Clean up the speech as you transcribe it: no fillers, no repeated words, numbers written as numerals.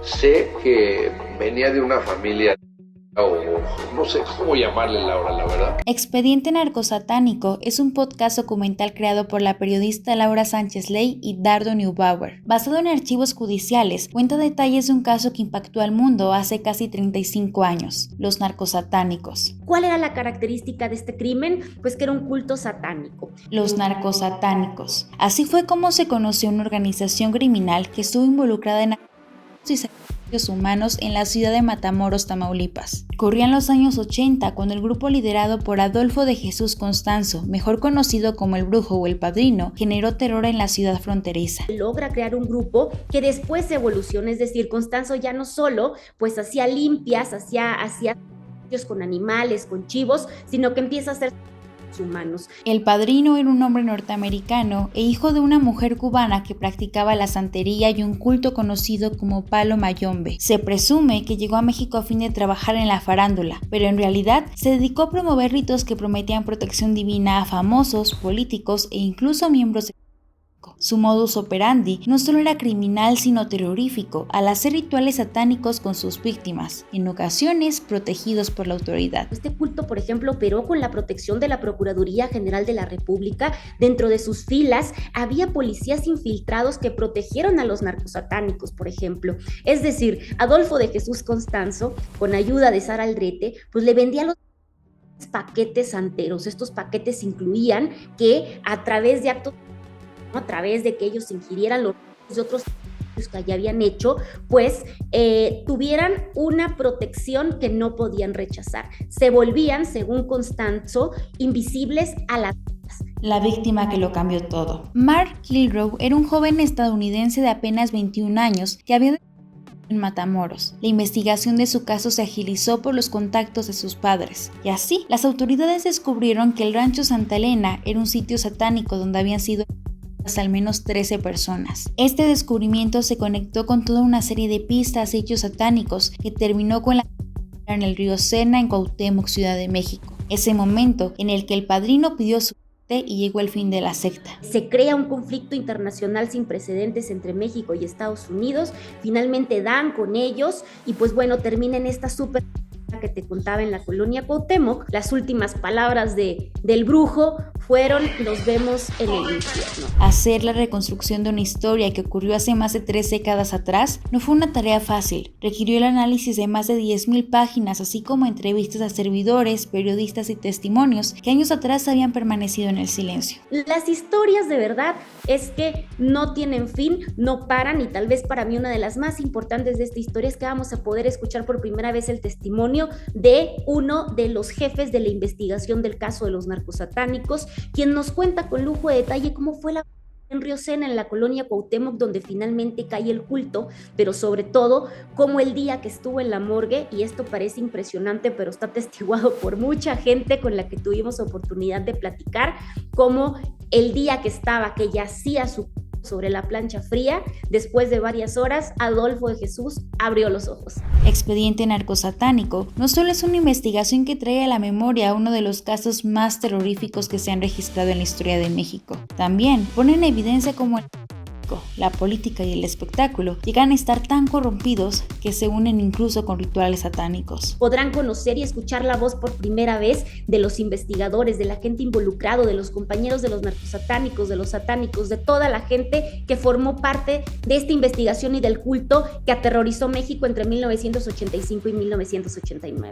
Sé que venía de una familia, o no sé cómo llamarle, Laura, la verdad. Expediente Narcosatánico es un podcast documental creado por la periodista Laura Sánchez Ley y Dardo Neubauer. Basado en archivos judiciales, cuenta detalles de un caso que impactó al mundo hace casi 35 años, los narcosatánicos. ¿Cuál era la característica de este crimen? Pues que era un culto satánico. Los narcosatánicos. Así fue como se conoció una organización criminal que estuvo involucrada en y sacrificios humanos en la ciudad de Matamoros, Tamaulipas. Corrían los años 80 cuando el grupo liderado por Adolfo de Jesús Constanzo, mejor conocido como el Brujo o el Padrino, generó terror en la ciudad fronteriza. Logra crear un grupo que después evoluciona, es decir, Constanzo ya no solo pues hacía limpias, hacía con animales, con chivos, sino que empieza a hacer humanos. El Padrino era un hombre norteamericano e hijo de una mujer cubana que practicaba la santería y un culto conocido como Palo Mayombe. Se presume que llegó a México a fin de trabajar en la farándula, pero en realidad se dedicó a promover ritos que prometían protección divina a famosos, políticos e incluso miembros de su modus operandi no solo era criminal sino terrorífico al hacer rituales satánicos con sus víctimas, en ocasiones protegidos por la autoridad. Este culto, por ejemplo, operó con la protección de la Procuraduría General de la República. Dentro de sus filas había policías infiltrados que protegieron a los narcosatánicos, por ejemplo. Es decir, Adolfo de Jesús Constanzo, con ayuda de Sara Aldrete, pues le vendía los paquetes santeros. Estos paquetes incluían que a través de actos, a través de que ellos ingirieran los de otros que ya habían hecho, pues tuvieran una protección que no podían rechazar. Se volvían, según Constanzo, invisibles a la víctima que lo cambió todo. Mark Kilrow era un joven estadounidense de apenas 21 años que había en Matamoros. La investigación de su caso se agilizó por los contactos de sus padres, y así las autoridades descubrieron que el rancho Santa Elena era un sitio satánico donde habían sido al menos 13 personas. Este descubrimiento se conectó con toda una serie de pistas y hechos satánicos que terminó con la en el río Sena en Cuauhtémoc, Ciudad de México. Ese momento en el que el Padrino pidió su muerte y llegó el fin de la secta. Se crea un conflicto internacional sin precedentes entre México y Estados Unidos. Finalmente dan con ellos y pues bueno, termina en esta súper que te contaba en la colonia Cuauhtémoc. Las últimas palabras del brujo fueron: nos vemos en el infierno. Hacer la reconstrucción de una historia que ocurrió hace más de 3 décadas atrás no fue una tarea fácil. Requirió el análisis de más de 10,000 páginas, así como entrevistas a servidores, periodistas y testimonios que años atrás habían permanecido en el silencio. Las historias de verdad es que no tienen fin, no paran, y tal vez para mí una de las más importantes de esta historia es que vamos a poder escuchar por primera vez el testimonio de uno de los jefes de la investigación del caso de los narcosatánicos, quien nos cuenta con lujo de detalle cómo fue la en Río Sena, en la colonia Cuauhtémoc, donde finalmente cae el culto, pero sobre todo cómo el día que estuvo en la morgue, y esto parece impresionante, pero está atestiguado por mucha gente con la que tuvimos oportunidad de platicar, cómo el día que estaba, que yacía sobre la plancha fría, después de varias horas, Adolfo de Jesús abrió los ojos. Expediente Narcosatánico no solo es una investigación que trae a la memoria uno de los casos más terroríficos que se han registrado en la historia de México. También pone en evidencia cómo la política y el espectáculo llegan a estar tan corrompidos que se unen incluso con rituales satánicos. Podrán conocer y escuchar la voz por primera vez de los investigadores, de la gente involucrada, de los compañeros de los narcosatánicos, de los satánicos, de toda la gente que formó parte de esta investigación y del culto que aterrorizó México entre 1985 y 1989.